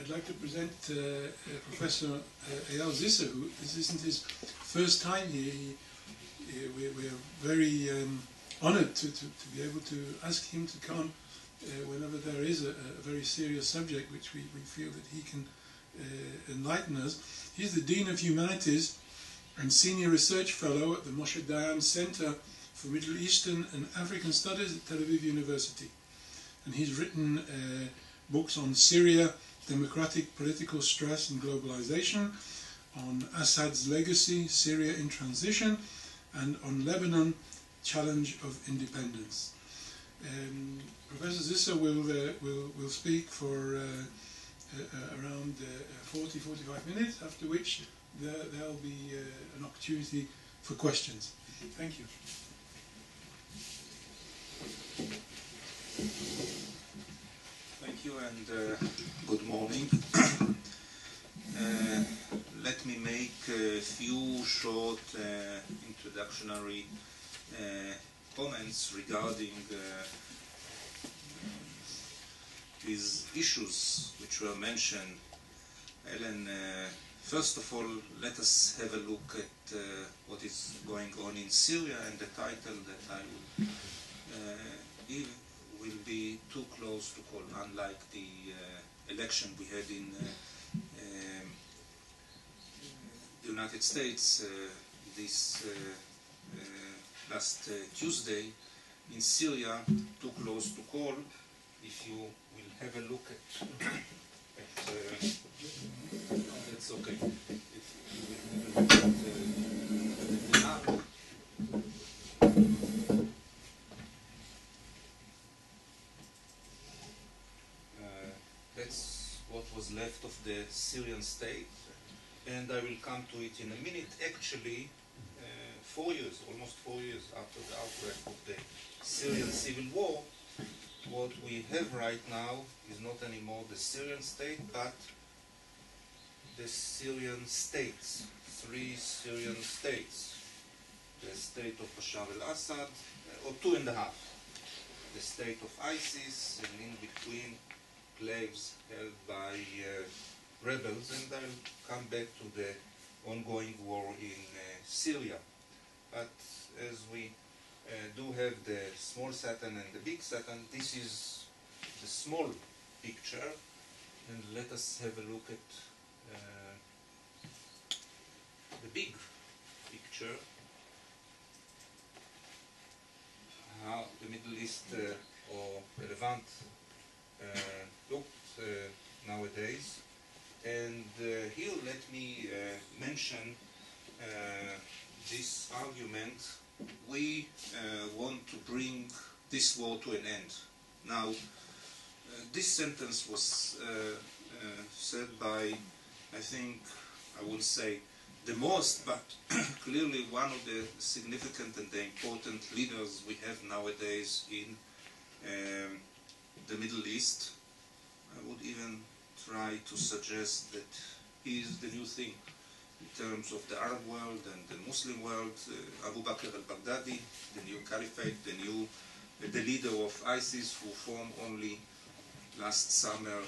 I'd like to present Professor Eyal Zisser, who this isn't his first time here. We're very honored to be able to ask him to come whenever there is a very serious subject which we feel that he can enlighten us. He's the Dean of Humanities and Senior Research Fellow at the Moshe Dayan Center for Middle Eastern and African Studies at Tel Aviv University. And he's written books on Syria, democratic political stress and globalization, on Assad's legacy, Syria in transition, and on Lebanon, challenge of independence. Professor Zisser will speak for around 40-45 minutes, after which there'll be an opportunity for questions. Thank you. Thank you and good morning. Let me make a few short introductory comments regarding these issues which were mentioned. Ellen, first of all, let us have a look at what is going on in Syria, and the title that I will give will be too close to call, unlike the election we had in the United States this last Tuesday. In Syria, too close to call. If you will have a look at that's okay. If you will have a look at the map. That's what was left of the Syrian state, and I will come to it in a minute. Actually, 4 years, almost 4 years after the outbreak of the Syrian civil war, what we have right now is not anymore the Syrian state, but the Syrian states, 3 Syrian states. The state of Bashar al-Assad, or 2.5. The state of ISIS, and in between, enclaves held by rebels, and I'll come back to the ongoing war in Syria. But as we do have the small Satan and the big Satan, this is the small picture, and let us have a look at the big picture, how the Middle East or Levant looked nowadays. And here let me mention this argument. We want to bring this war to an end. Now, this sentence was said by, I think, I will say, the most, but clearly one of the significant and the important leaders we have nowadays in the Middle East. I would even try to suggest that he is the new thing in terms of the Arab world and the Muslim world. Abu Bakr al-Baghdadi, the new caliphate, the leader of ISIS, who formed only last summer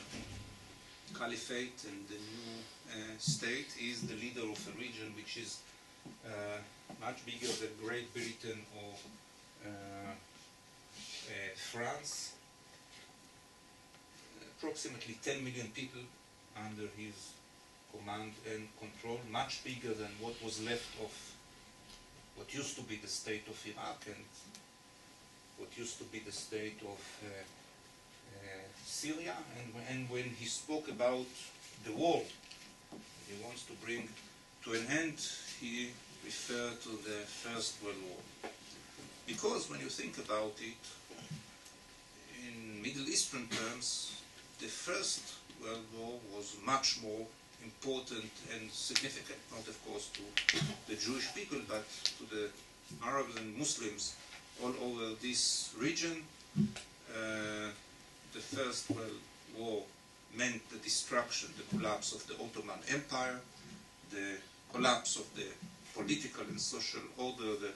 caliphate, and the new state is the leader of a region which is much bigger than Great Britain or France. Approximately 10 million people under his command and control, much bigger than what was left of what used to be the state of Iraq and what used to be the state of Syria. And when he spoke about the war he wants to bring to an end, he referred to the First World War. Because when you think about it, in Middle Eastern terms, the First World War was much more important and significant, not of course to the Jewish people, but to the Arabs and Muslims all over this region. The First World War meant the destruction, the collapse of the Ottoman Empire, the collapse of the political and social order that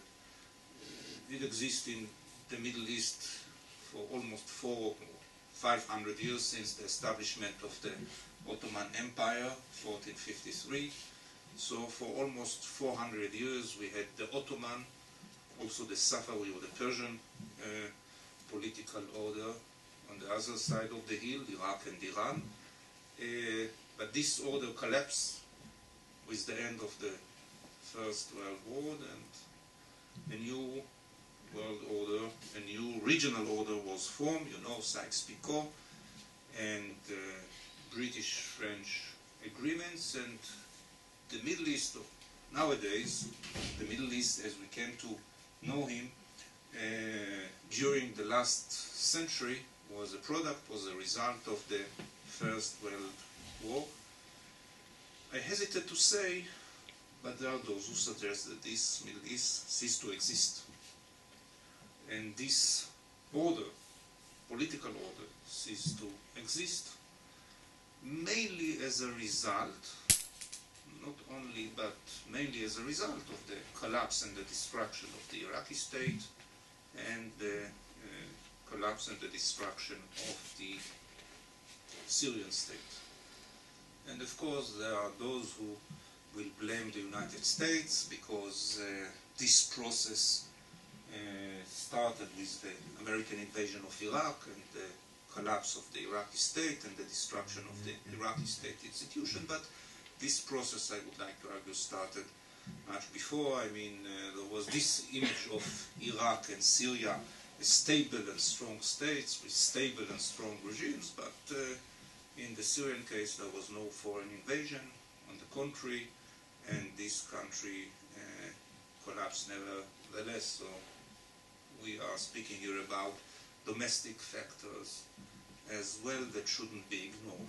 did exist in the Middle East for almost 400 or 500 years since the establishment of the Ottoman Empire, 1453. So for almost 400 years we had the Ottoman, also the Safawi or the Persian political order on the other side of the hill, Iraq and Iran. But this order collapsed with the end of the First World War, and a new world order, a new regional order was formed, you know, Sykes-Picot, and British-French agreements, and the Middle East nowadays, the Middle East as we came to know him during the last century was a result of the First World War. I hesitate to say, but there are those who suggest that this Middle East ceased to exist. And this order, political order, ceased to exist, mainly as a result, not only, but mainly as a result of the collapse and the destruction of the Iraqi state and the collapse and the destruction of the Syrian state. And of course there are those who will blame the United States because this process started with the American invasion of Iraq and the collapse of the Iraqi state and the destruction of the Iraqi state institution, but this process, I would like to argue, started much before. I mean, there was this image of Iraq and Syria as stable and strong states with stable and strong regimes, but in the Syrian case there was no foreign invasion, on the contrary, and this country collapsed nevertheless. So we are speaking here about domestic factors as well that shouldn't be ignored.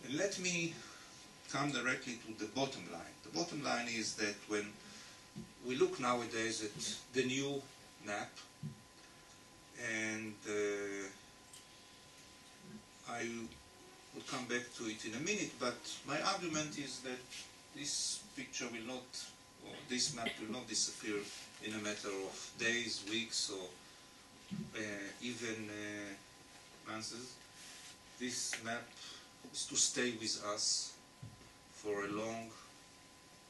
And let me come directly to the bottom line. The bottom line is that when we look nowadays at the new map, and I will come back to it in a minute, but my argument is that this picture will not, or this map will not disappear in a matter of days, weeks, or even months. This map is to stay with us for a long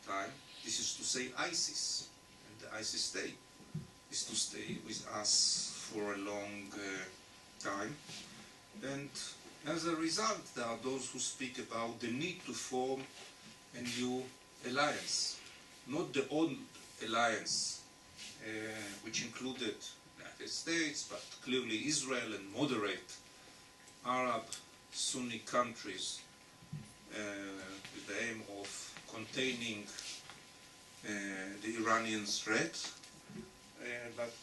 time. This is to say ISIS, and the ISIS state is to stay with us for a long time. And as a result, there are those who speak about the need to form a new alliance, not the old alliance, which included the United States, but clearly Israel and moderate Arab Sunni countries with the aim of containing the Iranian threat, but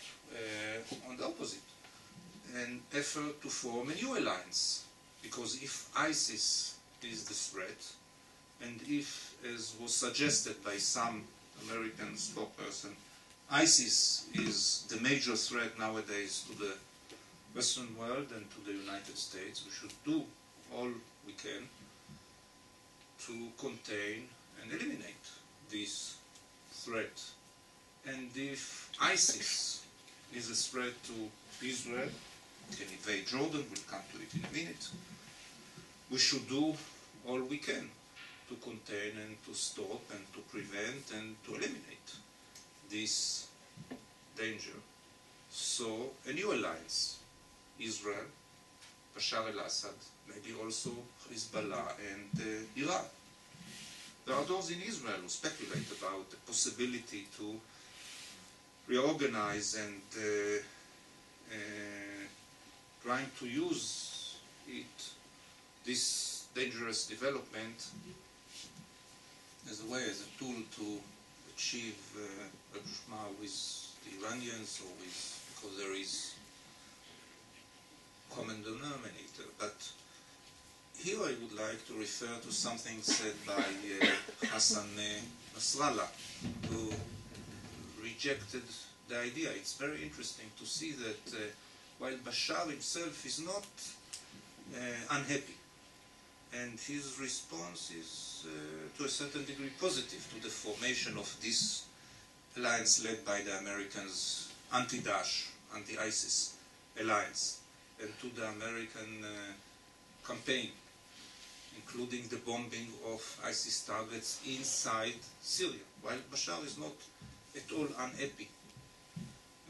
on the opposite, an effort to form a new alliance. Because if ISIS is the threat, and if, as was suggested by some American spokesperson, ISIS is the major threat nowadays to the Western world and to the United States, we should do all we can to contain and eliminate this threat. And if ISIS is a threat to Israel, can invade Jordan, we'll come to it in a minute, we should do all we can to contain and to stop and to prevent and to eliminate this danger. So a new alliance, Israel, Bashar al-Assad, maybe also Hezbollah and Iran. There are those in Israel who speculate about the possibility to reorganize and trying to use this dangerous development as a way, as a tool to achieve rapprochement with the Iranians, or because there is common denominator. But here I would like to refer to something said by Hassan Nasrallah, who rejected the idea. It's very interesting to see that while Bashar himself is not unhappy, and his response is to a certain degree positive to the formation of this alliance led by the Americans, anti-Daesh, anti-ISIS alliance, and to the American campaign including the bombing of ISIS targets inside Syria, while Bashar is not at all unhappy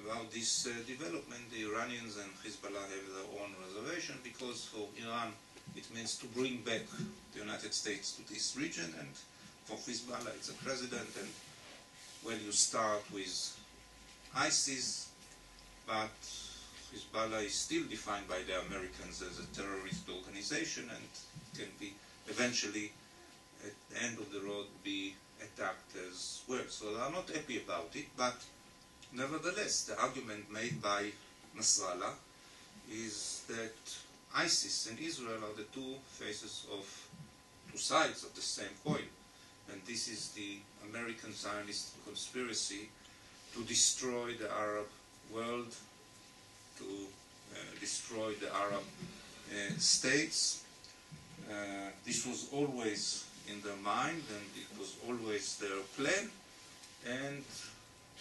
about this development. The Iranians and Hezbollah have their own reservation, because for Iran it means to bring back the United States to this region, and for Hezbollah it's a president, and well, you start with ISIS, but Hezbollah is still defined by the Americans as a terrorist organization, and can be eventually, at the end of the road, be attacked as well. So they are not happy about it, but nevertheless, the argument made by Nasrallah is that ISIS and Israel are the two faces of two sides of the same coin, and this is the American Zionist conspiracy to destroy the Arab world, to destroy the Arab states. This was always in their mind, and it was always their plan, and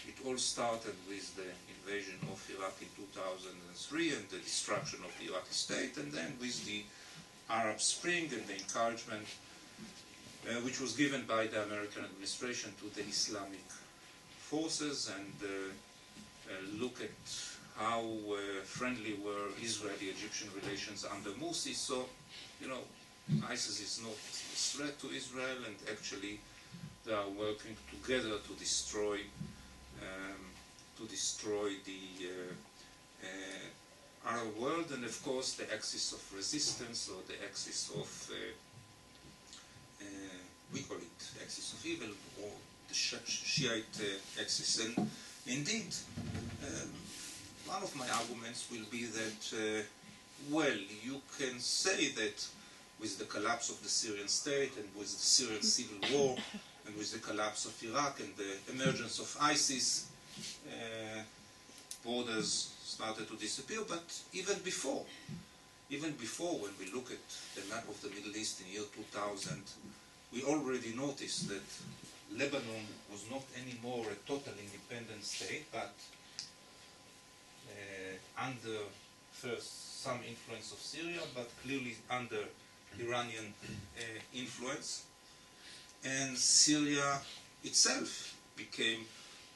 it all started with the invasion of Iraq in 2003 and the destruction of the Iraqi state, and then with the Arab Spring and the encouragement which was given by the American administration to the Islamic forces, and look at how friendly were Israeli-Egyptian relations under Morsi. So, you know, ISIS is not a threat to Israel, and actually they are working together to destroy the Arab world, and of course the axis of resistance, or the axis of we call it axis of evil, or the Shiite axis. And indeed, one of my arguments will be that, well, you can say that with the collapse of the Syrian state, and with the Syrian civil war, and with the collapse of Iraq and the emergence of ISIS, borders started to disappear. But even before, when we look at the map of the Middle East in year 2000, we already noticed that Lebanon was not anymore a total independent state, but under first some influence of Syria, but clearly under Iranian influence. And Syria itself became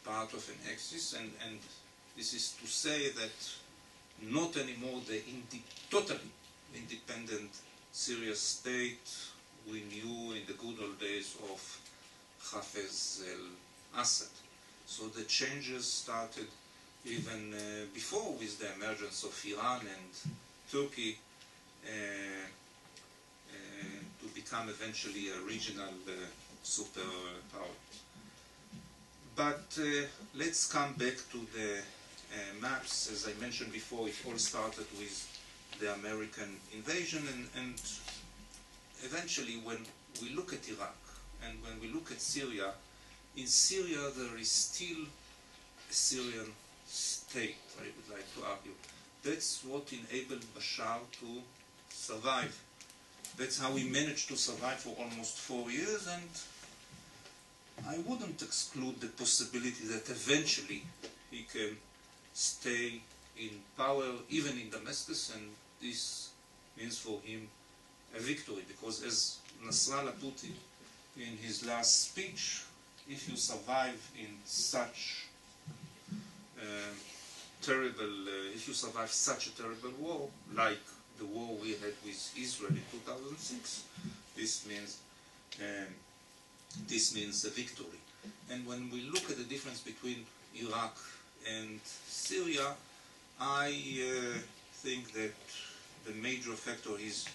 part of an axis, and this is to say that not anymore the totally independent Syria state we knew in the good old days of Hafez al-Assad. So the changes started even before, with the emergence of Iran and Turkey to become eventually a regional superpower. But let's come back to the maps. As I mentioned before, it all started with the American invasion, and eventually when we look at Iraq and when we look at Syria, in Syria there is still a Syrian state, I would like to argue. That's what enabled Bashar to survive. That's how he managed to survive for almost 4 years, and I wouldn't exclude the possibility that eventually he can stay in power, even in Damascus, and this means for him a victory, because as Nasrallah put it in his last speech, if you survive in such if you survive such a terrible war, like the war we had with Israel in 2006, this means a victory. And when we look at the difference between Iraq and Syria, I think that the major factor is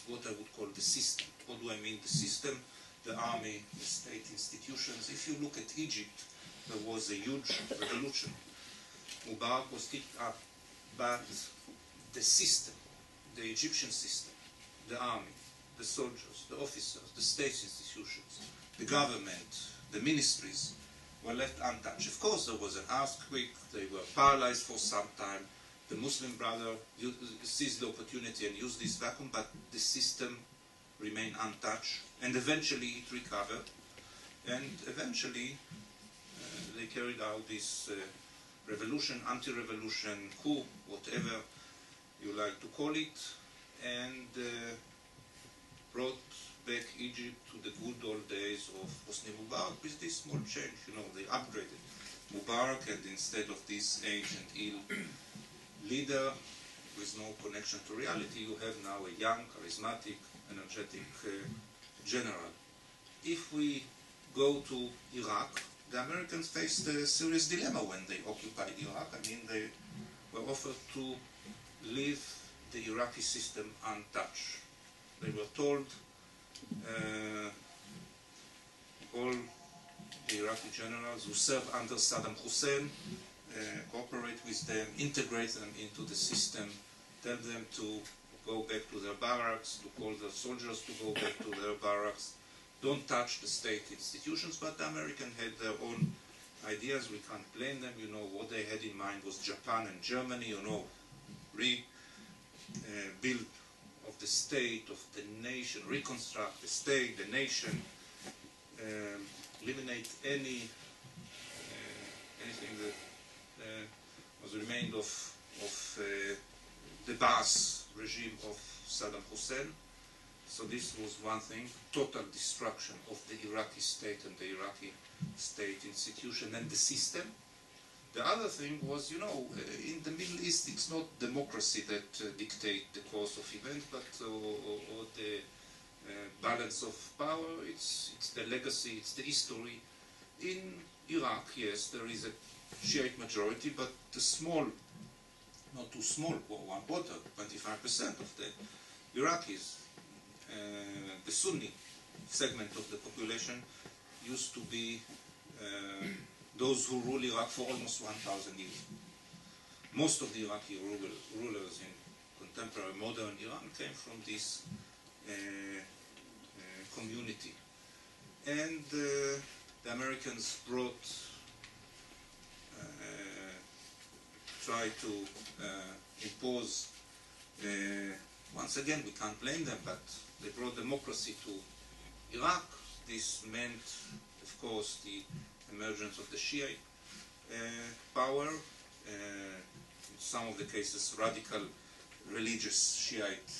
what I would call the system. What do I mean the system? The army, the state institutions. If you look at Egypt, there was a huge revolution. Mubarak was kicked up, but the system, the Egyptian system, the army, the soldiers, the officers, the state institutions, the government, the ministries were left untouched. Of course, there was an earthquake, they were paralyzed for some time. The Muslim brother seized the opportunity and used this vacuum, but the system remained untouched, and eventually it recovered, and eventually they carried out this revolution, anti-revolution, coup, whatever you like to call it, and brought back Egypt to the good old days of Hosni Mubarak with this small change. You know, they upgraded Mubarak, and instead of this ancient ill leader with no connection to reality, you have now a young, charismatic, energetic general. If we go to Iraq, the Americans faced a serious dilemma when they occupied Iraq. I mean, they were offered to leave the Iraqi system untouched. They were told, all the Iraqi generals who served under Saddam Hussein, cooperate with them, integrate them into the system, tell them to go back to their barracks, to call their soldiers to go back to their barracks. Don't touch the state institutions, but the Americans had their own ideas. We can't blame them. You know, what they had in mind was Japan and Germany, you know, rebuild of the state, of the nation, reconstruct the state, the nation, eliminate anything that was remained of the Baas regime of Saddam Hussein. So this was one thing, total destruction of the Iraqi state and the Iraqi state institution and the system. The other thing was, you know, in the Middle East, it's not democracy that dictate the course of events, but or the balance of power. It's the legacy, it's the history. In Iraq, yes, there is a Shiite majority, but the small, not too small, 1/4, 25% of the Iraqis, the Sunni segment of the population, used to be those who rule Iraq for almost 1,000 years. Most of the Iraqi rulers in contemporary modern Iran came from this community. And the Americans tried to impose, once again, we can't blame them, but they brought democracy to Iraq. This meant, of course, the emergence of the Shiite power, in some of the cases radical religious Shiite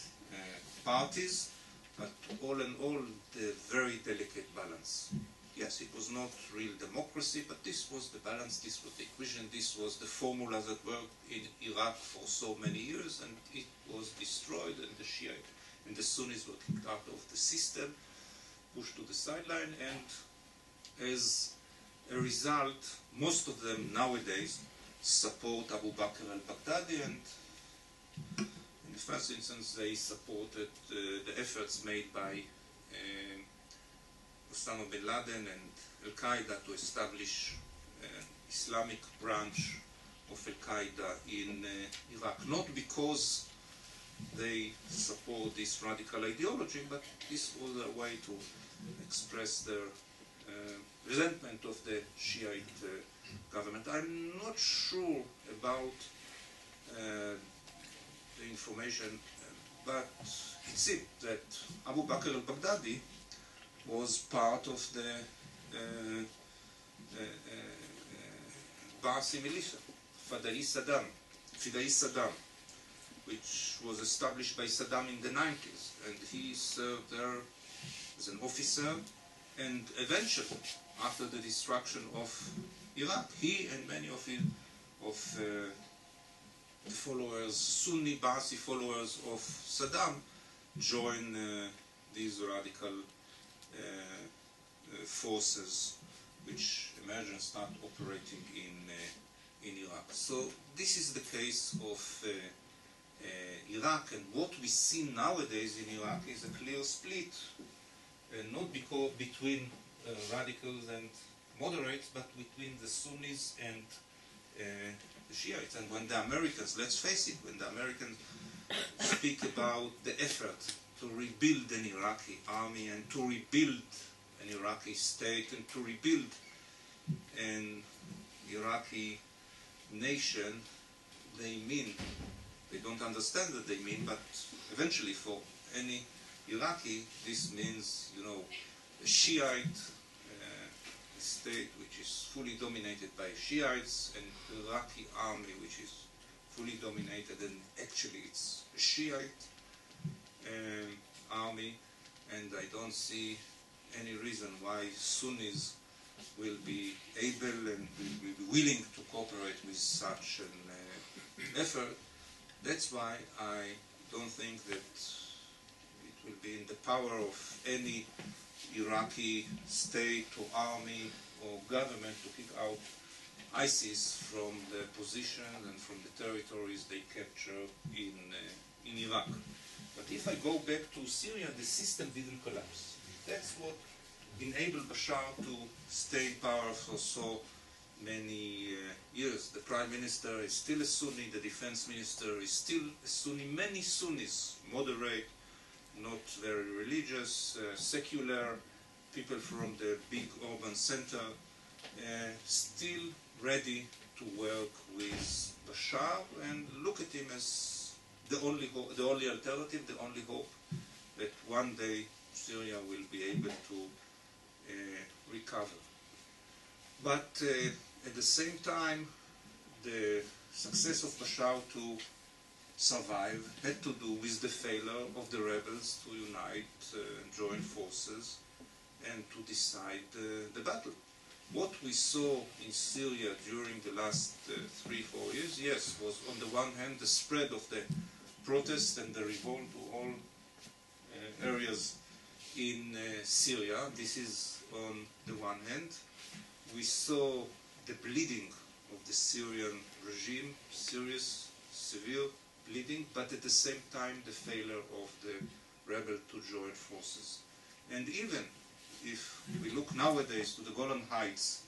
parties, but all in all, the very delicate balance. Yes, it was not real democracy, but this was the balance, this was the equation, this was the formula that worked in Iraq for so many years, and it was destroyed, and the Shiite and the Sunnis were kicked out of the system, pushed to the sideline, and as a result, most of them nowadays support Abu Bakr al-Baghdadi, and in the first instance they supported the efforts made by Osama bin Laden and Al-Qaeda to establish Islamic branch of Al-Qaeda in Iraq, not because they support this radical ideology, but this was a way to express their resentment of the Shiite government. I'm not sure about the information, but it seemed that Abu Bakr al-Baghdadi was part of the Ba'athi militia, Fidai Saddam, which was established by Saddam in the 90s, and he served there as an officer, and eventually, after the destruction of Iraq, he and many of the followers, Sunni Ba'athi followers of Saddam, joined these radical forces which emerged and started operating in Iraq. So this is the case of Iraq, and what we see nowadays in Iraq is a clear split, not because between radicals and moderates, but between the Sunnis and the Shiites. And when the Americans, let's face it, when the Americans speak about the effort to rebuild an Iraqi army and to rebuild an Iraqi state and to rebuild an Iraqi nation, they mean, they don't understand that they mean, but eventually for any Iraqi, this means, you know, a Shiite state which is fully dominated by Shiites, an Iraqi army which is fully dominated, and actually it's a Shiite army, and I don't see any reason why Sunnis will be able and will be willing to cooperate with such an effort. That's why I don't think that it will be in the power of any Iraqi state or army or government to kick out ISIS from the position and from the territories they capture in Iraq. But if I go back to Syria, the system didn't collapse. That's what enabled Bashar to stay in power for so many years. The prime minister is still a Sunni, the defense minister is still a Sunni. Many Sunnis, moderate, not very religious, secular, people from the big urban center, still ready to work with Bashar and look at him as the only hope, the only alternative, the only hope that one day Syria will be able to recover. But at the same time, the success of Bashar to survive had to do with the failure of the rebels to unite, join forces, and to decide the battle. What we saw in Syria during the last 3-4 years, yes, was on the one hand the spread of the protest and the revolt to all areas in Syria. This is on the one hand. We saw the bleeding of the Syrian regime, serious, severe bleeding, but at the same time the failure of the rebel to join forces. And even if we look nowadays to the Golan Heights,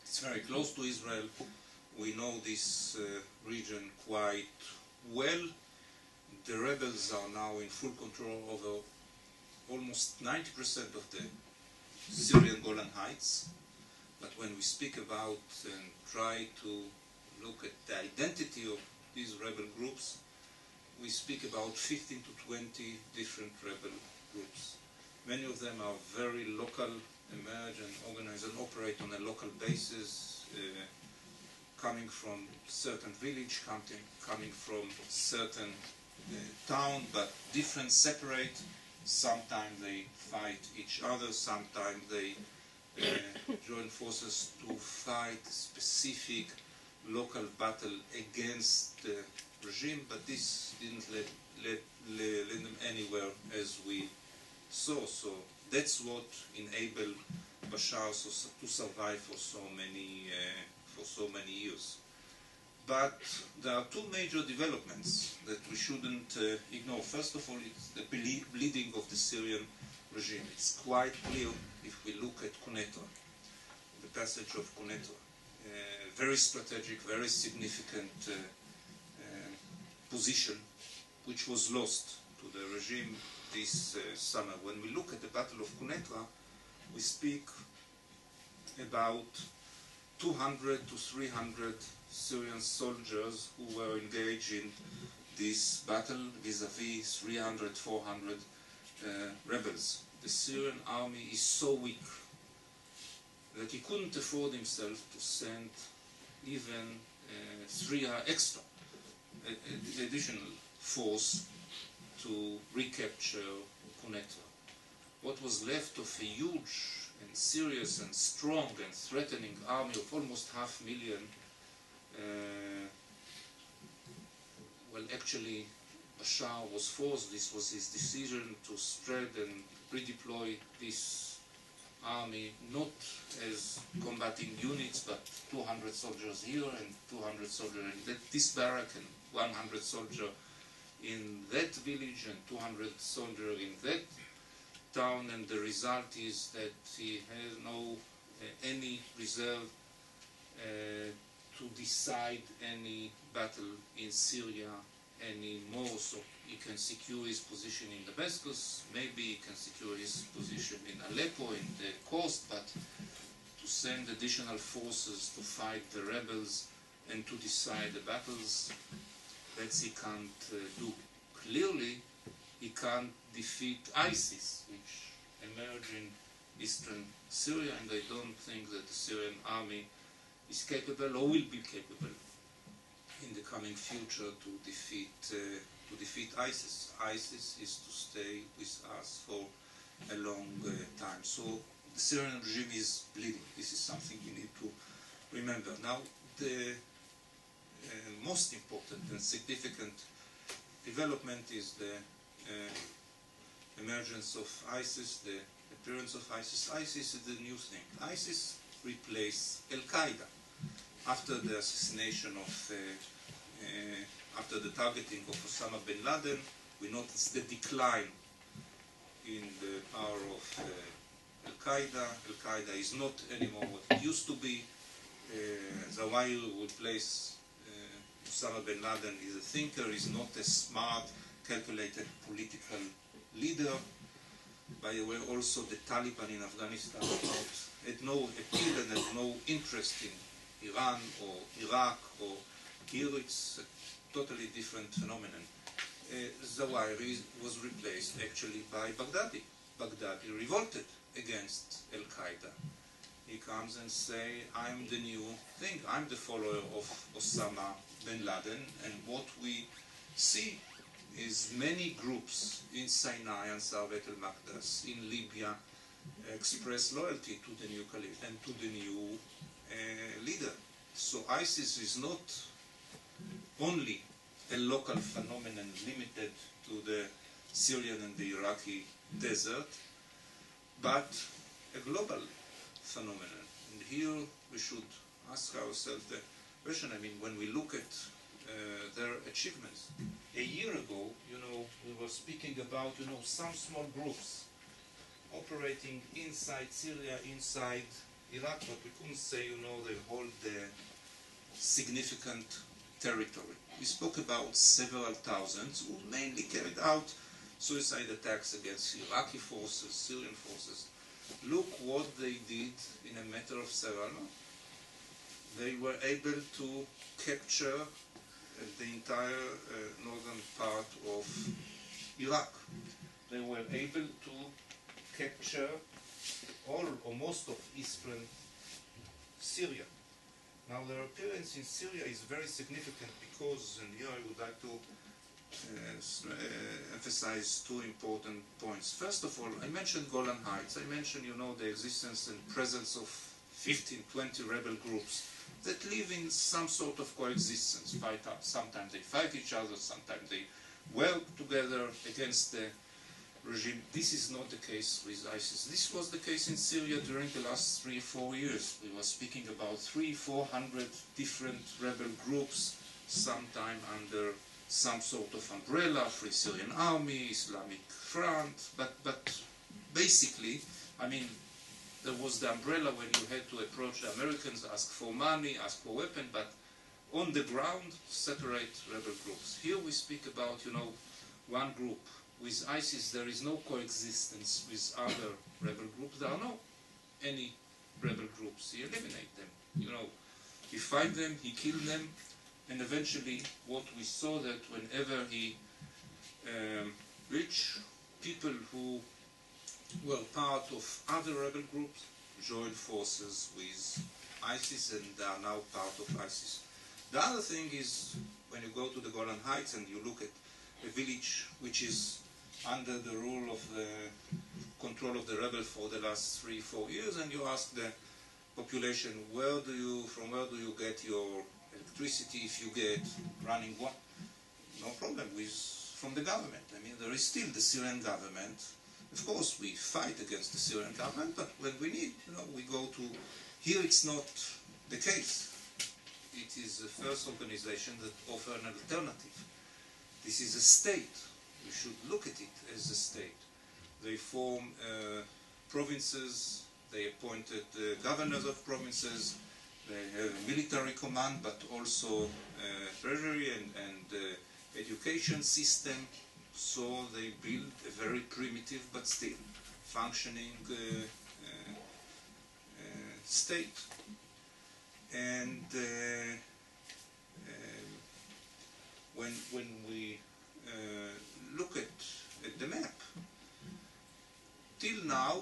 it's very close to Israel. We know this region quite well. The rebels are now in full control over almost 90% of the Syrian Golan Heights. But when we speak about and try to look at the identity of these rebel groups, we speak about 15 to 20 different rebel groups. Many of them are very local, emerge and organize and operate on a local basis, coming from certain village, coming from certain town, but different, separate. Sometimes they fight each other, sometimes they join forces to fight specific local battle against the regime, but this didn't let them anywhere as we saw. So that's what enabled Bashar to survive for so many years. But there are two major developments that we shouldn't ignore. First of all, it's the bleeding of the Syrian regime. It's quite clear if we look at Quneitra, the passage of Quneitra. Very strategic, very significant position which was lost to the regime this summer. When we look at the Battle of Quneitra, we speak about 200 to 300 Syrian soldiers who were engaged in this battle vis-a-vis 300, 400 rebels. The Syrian army is so weak that he couldn't afford himself to send even 3 extra additional force to recapture Quneitra. What was left of a huge and serious and strong and threatening army of almost 500,000, well, actually Bashar was forced, this was his decision, to spread and redeploy this army not as combating units, but 200 soldiers here and 200 soldiers in this barrack and 100 soldiers in that village and 200 soldiers in that town, and the result is that he has no any reserve to decide any battle in Syria anymore. So he can secure his position in Damascus, maybe he can secure his position in Aleppo, in the coast, but to send additional forces to fight the rebels and to decide the battles, that he can't do. Clearly, he can't defeat ISIS, which emerged in eastern Syria, and I don't think that the Syrian army is capable or will be capable in the coming future to defeat ISIS. ISIS is to stay with us for a long time. So the Syrian regime is bleeding. This is something we need to remember. Now, the most important and significant development is the emergence of ISIS, the appearance of ISIS. ISIS is the new thing. ISIS replaced Al-Qaeda. After the assassination of, after the targeting of Osama bin Laden, we noticed the decline in the power of Al-Qaeda. Al-Qaeda is not anymore what it used to be. Zawahiri would place Osama bin Laden is a thinker, is not a smart, calculated political leader. By the way, also the Taliban in Afghanistan had no appeal and had no interest in Iran or Iraq, or here it's a totally different phenomenon. Zawahiri was replaced actually by Baghdadi. Baghdadi revolted against Al-Qaeda. He comes and say, I'm the new thing, I'm the follower of Osama bin Laden, and what we see is many groups in Sinai and Beit al-Maqdis, in Libya, express loyalty to the new caliph and to the new leader. So ISIS is not only a local phenomenon limited to the Syrian and the Iraqi desert, but a global phenomenon. And here we should ask ourselves the question, I mean, when we look at their achievements. A year ago, we were speaking about, some small groups operating inside Syria, inside Iraq, but we couldn't say, they hold the significant territory. We spoke about several thousands who mainly carried out suicide attacks against Iraqi forces, Syrian forces. Look what they did in a matter of several months. They were able to capture the entire northern part of Iraq. They were able to capture all or most of eastern Syria. Now their appearance in Syria is very significant because, and here I would like to emphasize two important points. First of all, I mentioned Golan Heights. I mentioned, the existence and presence of 15, 20 rebel groups that live in some sort of coexistence. Sometimes they fight each other, sometimes they work together against the regime. This is not the case with ISIS. This was the case in Syria during the last 3 or 4 years. We were speaking about 300-400 different rebel groups, sometime under some sort of umbrella, Free Syrian Army, Islamic Front, but basically, I mean, there was the umbrella when you had to approach the Americans, ask for money, ask for weapons, but on the ground, separate rebel groups. Here we speak about, one group. With ISIS, there is no coexistence with other rebel groups. There are no any rebel groups. He eliminates them. He fight them, he kill them, and eventually, what we saw that whenever he reached people who were part of other rebel groups, joined forces with ISIS, and they are now part of ISIS. The other thing is, when you go to the Golan Heights and you look at a village which is under the rule of the control of the rebel for the last 3 or 4 years, and you ask the population, from where do you get your electricity if you get running water? No problem, from the government. I mean, there is still the Syrian government. Of course, we fight against the Syrian government, but when we need, we go to... Here it's not the case. It is the first organization that offers an alternative. This is a state. We should look at it as a state. They form provinces, they appointed governors of provinces, they have a military command, but also treasury and education system. So they build a very primitive but still functioning state. And when we look at the map, till now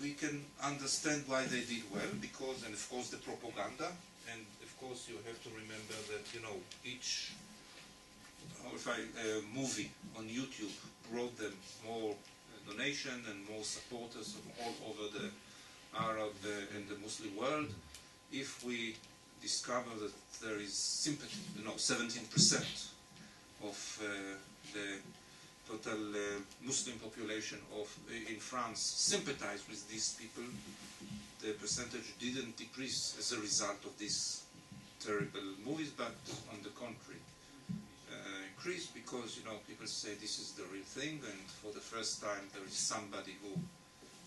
we can understand why they did well, because, and of course, the propaganda, and of course you have to remember that, each movie on YouTube brought them more donation and more supporters from all over the Arab and the Muslim world, if we discover that there is sympathy, 17% of the total Muslim population in France sympathize with these people, the percentage didn't decrease as a result of these terrible movies, but on the contrary, increased because people say this is the real thing, and for the first time there is somebody who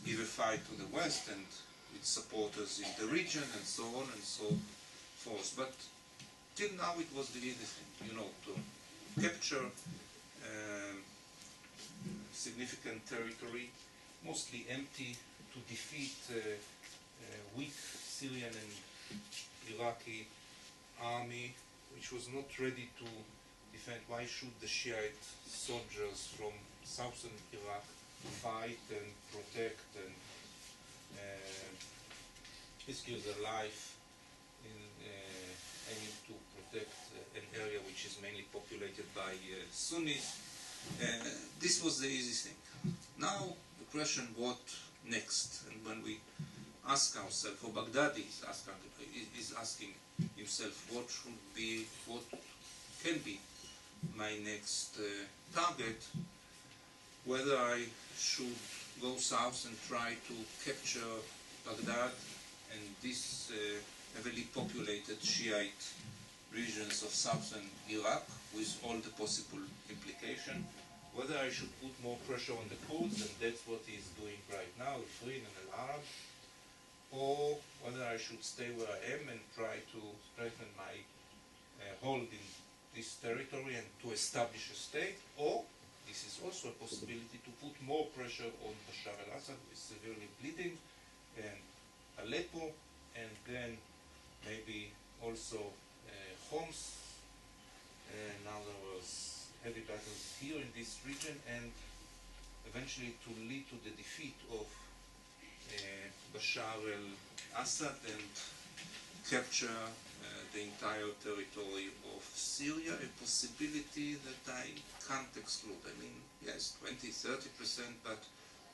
give a fight to the West and its supporters in the region and so on and so forth. But till now it was the easy thing, to capture significant territory, mostly empty, to defeat weak Syrian and Iraqi army, which was not ready to defend. Why should the Shiite soldiers from southern Iraq fight and protect and risking their life in aiming to protect an area which is mainly populated by Sunnis? This was the easy thing. Now the question, what next? And when we ask ourselves, or Baghdadi is asking himself, what can be my next target, whether I should go south and try to capture Baghdad and these heavily populated Shiite regions of southern Iraq with all the possible implications, whether I should put more pressure on the Kurds, and that's what he's doing right now, Syrian and Al-Arab, or whether I should stay where I am and try to strengthen my hold in this territory and to establish a state, or this is also a possibility to put more pressure on Bashar al-Assad, who is severely bleeding, and Aleppo, and then maybe also Homs. Now there was heavy battles here in this region, and eventually to lead to the defeat of Bashar al-Assad and capture the entire territory of Syria, a possibility that I can't exclude. I mean, yes, 20–30%, but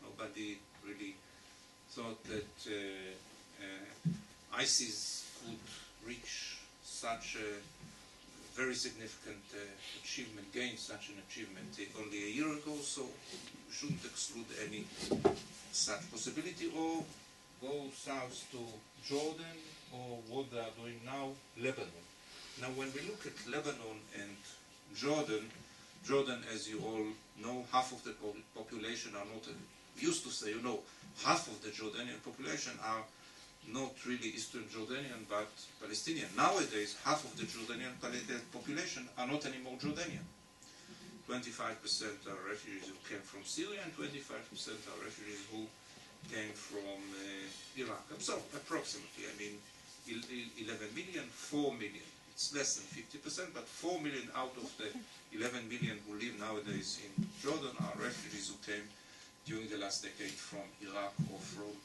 nobody really thought that ISIS could reach such a very significant achievement, gain such an achievement only a year ago, so we shouldn't exclude any such possibility, or go south to Jordan, or what they are doing now, Lebanon. Now when we look at Lebanon and Jordan, as you all know, half of the population are not, used to say, half of the Jordanian population are not really Eastern Jordanian, but Palestinian. Nowadays, half of the Jordanian population are not anymore Jordanian. 25% are refugees who came from Syria, and 25% are refugees who came from Iraq. So, approximately, I mean, 11 million, 4 million. It's less than 50%, but 4 million out of the 11 million who live nowadays in Jordan are refugees who came during the last decade from Iraq or from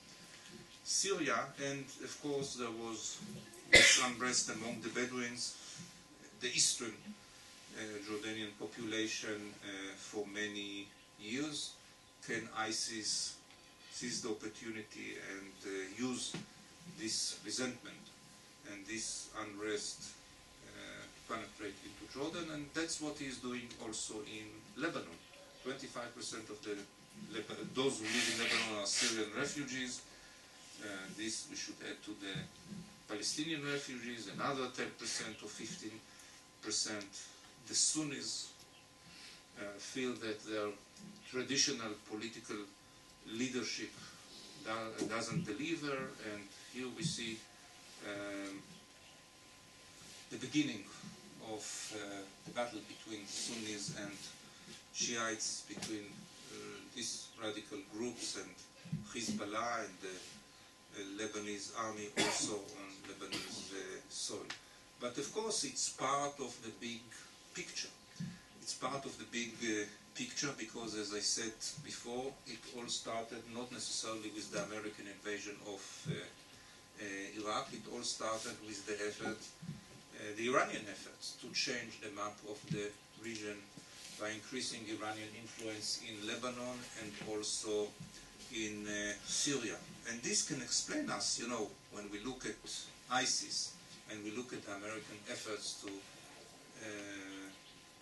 Syria. And of course there was this unrest among the Bedouins, the eastern Jordanian population for many years. Can ISIS seize the opportunity and use this resentment and this unrest penetrate into Jordan? And that's what he's doing also in Lebanon. 25% of those who live in Lebanon are Syrian refugees. This we should add to the Palestinian refugees, another 10% or 15%. The Sunnis feel that their traditional political leadership doesn't deliver, and here we see the beginning of the battle between Sunnis and Shiites, between these radical groups and Hezbollah and the Lebanese army also on Lebanese soil. But of course it's part of the big picture. It's part of the big picture because, as I said before, it all started not necessarily with the American invasion of Iraq. It all started with the effort, the Iranian efforts to change the map of the region by increasing Iranian influence in Lebanon and also in Syria. And this can explain us, you know, when we look at ISIS and we look at the American efforts to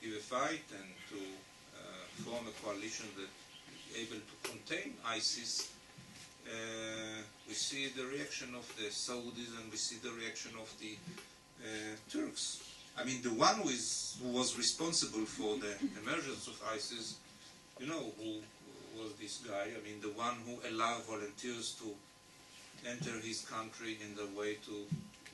give a fight and to form a coalition that is able to contain ISIS, we see the reaction of the Saudis and we see the reaction of the Turks. I mean, the one who was responsible for the emergence of ISIS, you know, who was this guy? I mean, the one who allowed volunteers to enter his country in the way to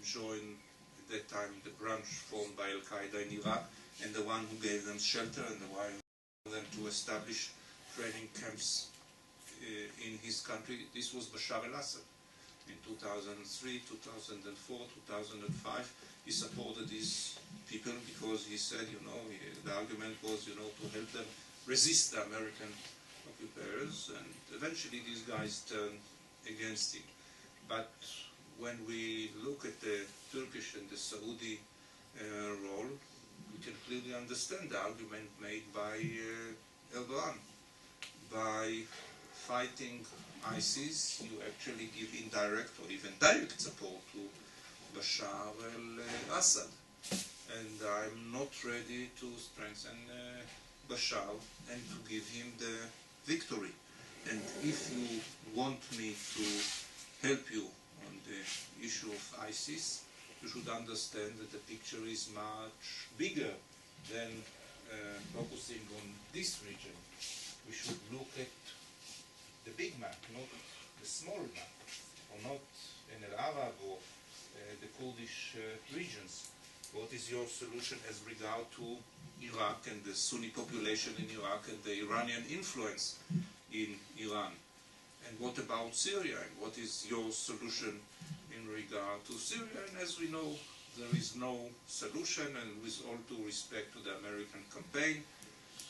join, at that time, the branch formed by Al-Qaeda in Iraq, and the one who gave them shelter, and the one who them to establish training camps in his country. This was Bashar al-Assad. In 2003, 2004, 2005, he supported these people because he said, you know, the argument was, you know, to help them resist the American occupiers, and eventually these guys turned against him. But when we look at the Turkish and the Saudi role, we can clearly understand the argument made by Erdogan. By fighting ISIS, you actually give indirect or even direct support to Bashar al-Assad. And I'm not ready to strengthen Bashar and to give him the victory. And if you want me to help you on the issue of ISIS, you should understand that the picture is much bigger than focusing on this region. We should look at the big map, not the small map, or not in Al-Arab or the Kurdish regions. What is your solution as regard to Iraq and the Sunni population in Iraq and the Iranian influence in Iran? And what about Syria? And what is your solution in regard to Syria? And as we know, there is no solution, and with all due respect to the American campaign,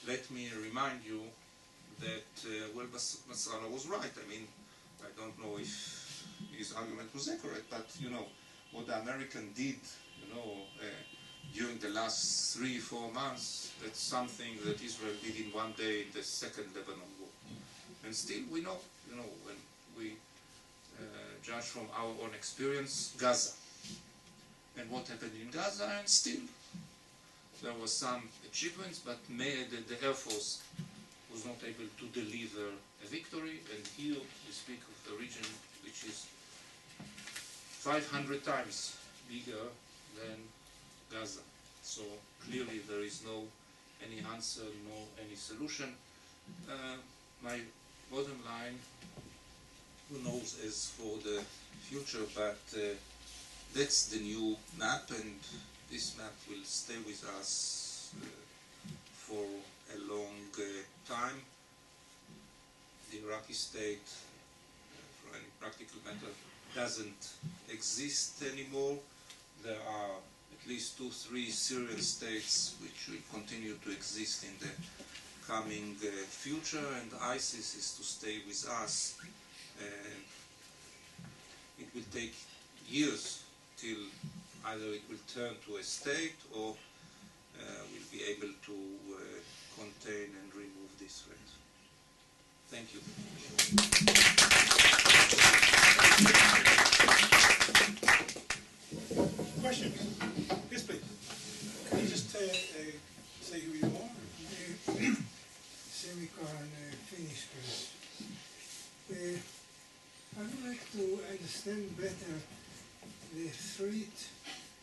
let me remind you that, well, Nasrallah was right. I mean, I don't know if his argument was accurate, but, you know, what the American did, you know, during the last 3-4 months, that's something that Israel did in one day in the Second Lebanon War. And still we know, you know, when we judge from our own experience, Gaza. And what happened in Gaza, and still there were some achievements, but the Air Force was not able to deliver a victory. And here we speak of a region which is 500 times bigger than Gaza. So clearly there is no any answer, no any solution. My bottom line, who knows as for the future, but that's the new map, and this map will stay with us for a long time. The Iraqi state, for any practical matter, doesn't exist anymore. There are at least 2-3 Syrian states which will continue to exist in the coming future, and ISIS is to stay with us. It will take years till either it will turn to a state or we'll be able to contain and remove this threat. Thank you. Questions? Yes, please. Can you just say who you are? Semicolon, finish, please. I would like to understand better the threat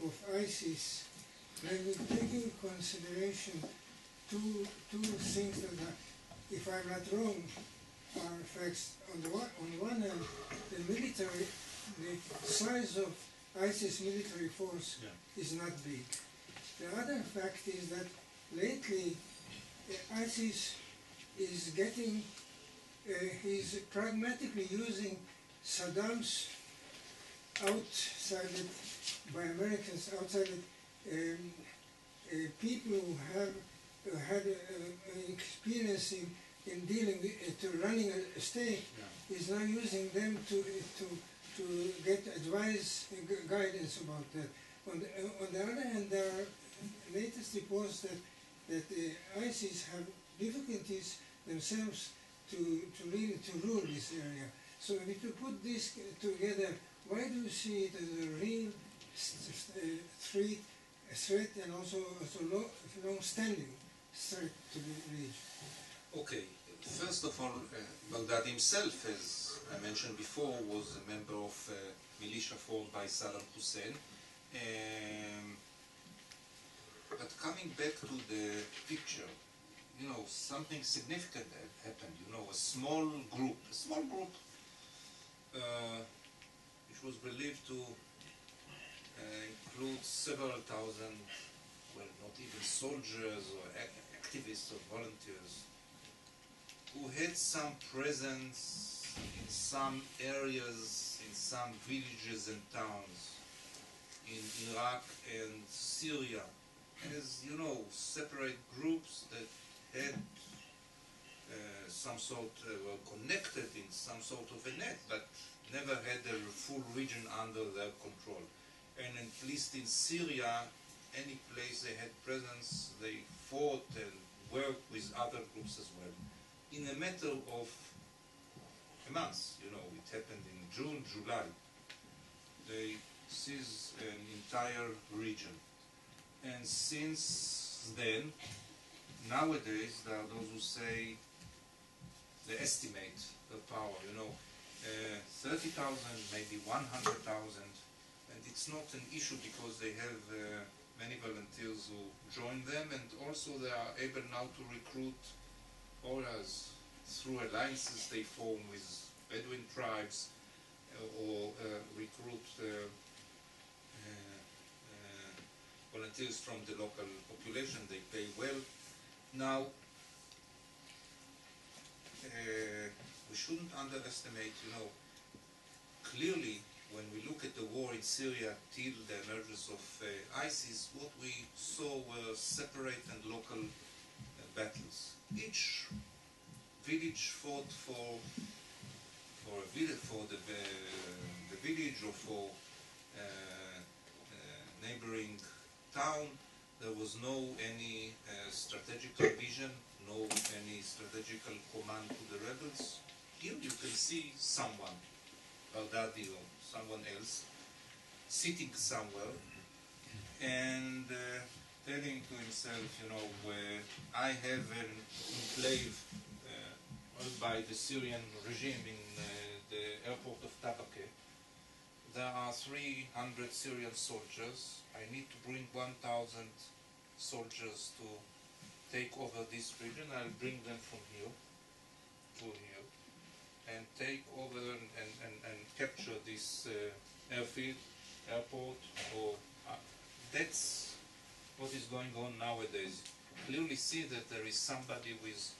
of ISIS when we take into consideration two things that are, if I'm not wrong, are facts. On the one hand, the military, the size of ISIS military force is not big. The other fact is that lately ISIS is getting, is pragmatically using Saddam's outside it, by Americans outside it, people who have had experience in dealing with, to running a state, is now using them to get advice and guidance about that. On the other hand, there are latest reports that that ISIS have difficulties themselves to really to rule this area. So if you put this together, why do you see it as a real threat and also a long-standing threat to the region? Okay, first of all, Baghdadi himself, as I mentioned before, was a member of a militia formed by Saddam Hussein. But coming back to the picture, you know, something significant happened. You know, a small group, which was believed to include several thousand, well, not even soldiers or activists or volunteers, who had some presence in some areas, in some villages and towns in Iraq and Syria, as you know, separate groups that had some sort were connected in some sort of a net, but never had a full region under their control. And at least in Syria, any place they had presence, they fought and worked with other groups as well. In a matter of a month, you know, it happened in June, July, they seized an entire region. And since then, nowadays, there are those who say, they estimate the power, you know, 30,000, maybe 100,000, and it's not an issue because they have many volunteers who join them, and also they are able now to recruit others through alliances they form with Bedouin tribes or recruit volunteers from the local population. They pay well. Now, we shouldn't underestimate, you know, clearly when we look at the war in Syria till the emergence of ISIS, what we saw were separate and local battles. Each village fought for the village or for neighboring town. There was no any strategical vision, no any strategical command to the rebels. Here you can see someone, Baghdadi or someone else, sitting somewhere and telling to himself, you know, I have an enclave owned by the Syrian regime in the airport of Tabaqeh. There are 300 Syrian soldiers. I need to bring 1,000 soldiers to take over this region. I'll bring them from here to here and take over and capture this airfield, airport, or that's what is going on nowadays. Clearly see that there is somebody with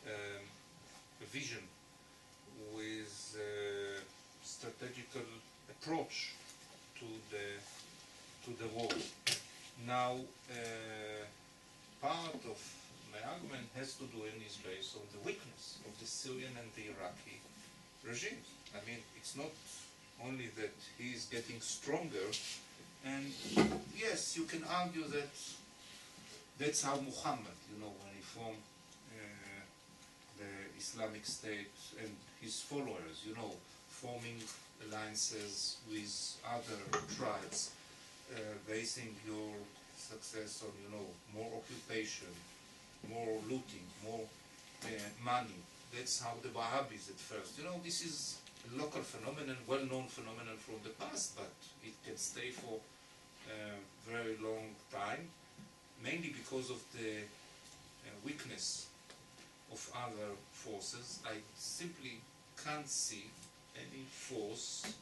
a vision, with a strategical approach to the war. Now, part of my argument has to do and is based on the weakness of the Syrian and the Iraqi regimes. I mean, it's not only that he is getting stronger, and yes, you can argue that that's how Muhammad, you know, when he formed the Islamic State and his followers, you know, forming alliances with other tribes, basing your success on, you know, more occupation, more looting, more money. That's how the Wahhabis at first. You know, this is a local phenomenon, well-known phenomenon from the past, but it can stay for a very long time, mainly because of the weakness of other forces. I simply can't see any force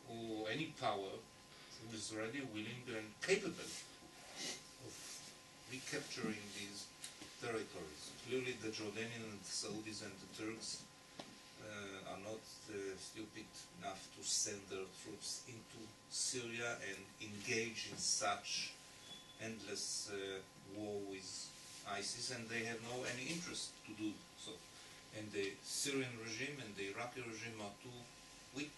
or any power who is ready, willing, and capable of recapturing these territories. Clearly the Jordanians, the Saudis and the Turks are not stupid enough to send their troops into Syria and engage in such endless war with ISIS, and they have no any interest to do so. And the Syrian regime and the Iraqi regime are too weak.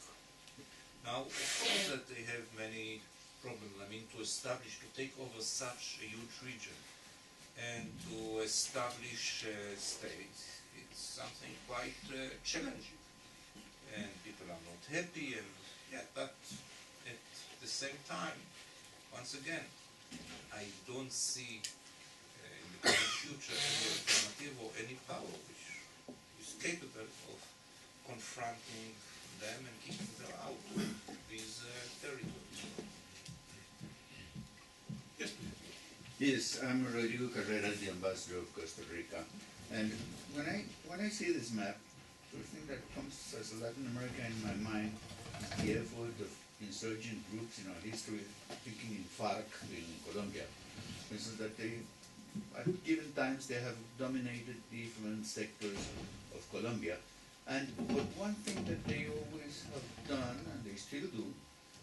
Now, of course that they have many problems. I mean, to establish, to take over such a huge region, and to establish a state. It's something quite challenging, and people are not happy, and yeah, but at the same time, once again, I don't see in the coming future any alternative or any power which is capable of confronting them and kicking them out of these territories. Yes, please. Yes, I'm Rodrigo Carreras, the ambassador of Costa Rica. And when I see this map, the first thing that comes as Latin America in my mind is the effort of insurgent groups in our history, thinking in FARC in Colombia. For instance, that they, at given times, they have dominated different sectors of Colombia. But one thing that they always have done, and they still do,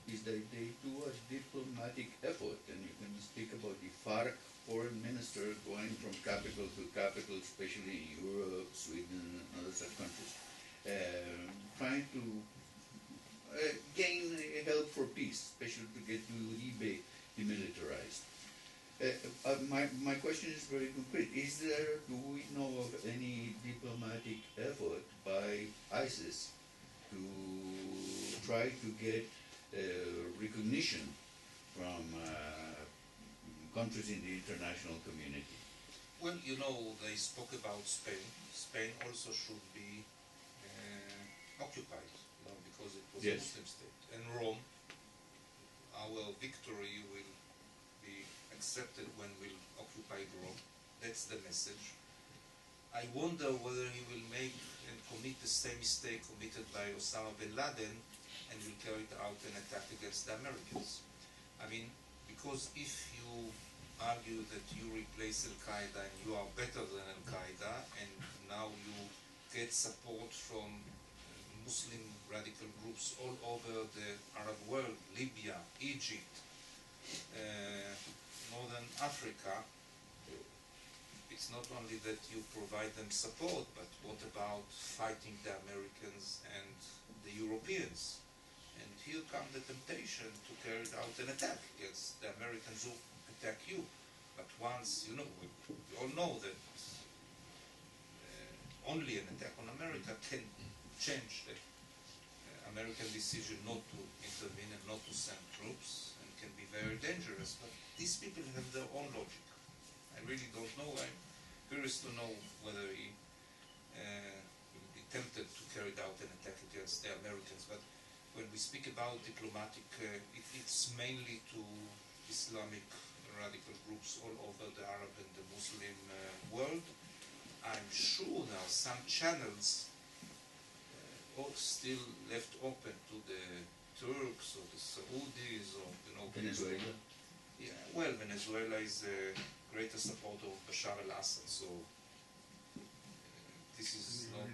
is that they do a diplomatic effort, and you can speak about the FARC foreign minister going from capital to capital, especially in Europe, Sweden, and other such countries, trying to gain help for peace, especially to get Uribe demilitarized. My question is very concrete. Do we know of any diplomatic effort by ISIS to try to get recognition from countries in the international community? Well, you know, they spoke about Spain. Spain also should be occupied, you know, because it was a Muslim state. And Rome, our victory will be accepted when we'll occupy Rome. That's the message. I wonder whether he will make and commit the same mistake committed by Osama bin Laden and will carry out an attack against the Americans. I mean, because if you argue that you replace Al-Qaeda and you are better than Al-Qaeda, and now you get support from Muslim radical groups all over the Arab world, Libya, Egypt, Northern Africa, it's not only that you provide them support, but what about fighting the Americans and the Europeans? And here comes the temptation to carry out an attack against the Americans who attack you. But once, you know, we all know that only an attack on America can change the American decision not to intervene and not to send troops, and can be very dangerous. But these people have their own logic. I really don't know. I'm curious to know whether he will be tempted to carry out an attack against the Americans. But when we speak about diplomatic, it's mainly to Islamic radical groups all over the Arab and the Muslim world. I'm sure there are some channels still left open to the Turks or the Saudis or, you know, Venezuela? Yeah, well, Venezuela is a greater supporter of Bashar al-Assad, so this is not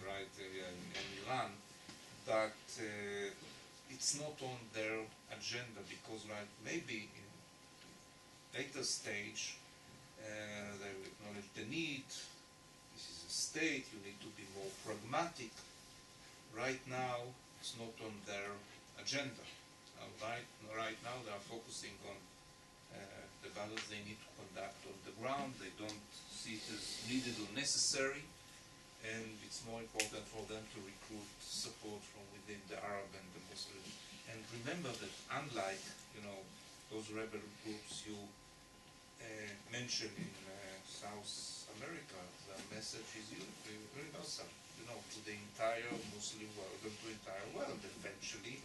right in Iran, but it's not on their agenda because, like, maybe in later stage they will acknowledge the need. This is a state, you need to be more pragmatic. Right now, it's not on their agenda. Right now, they are focusing on the battles they need to conduct on the ground. They don't see it as needed or necessary, and it's more important for them to recruit support from within the Arab and the Muslim. And remember that unlike, you know, those rebel groups you mentioned in South America, the message is universal, you know, to the entire Muslim world and to the entire world. Eventually,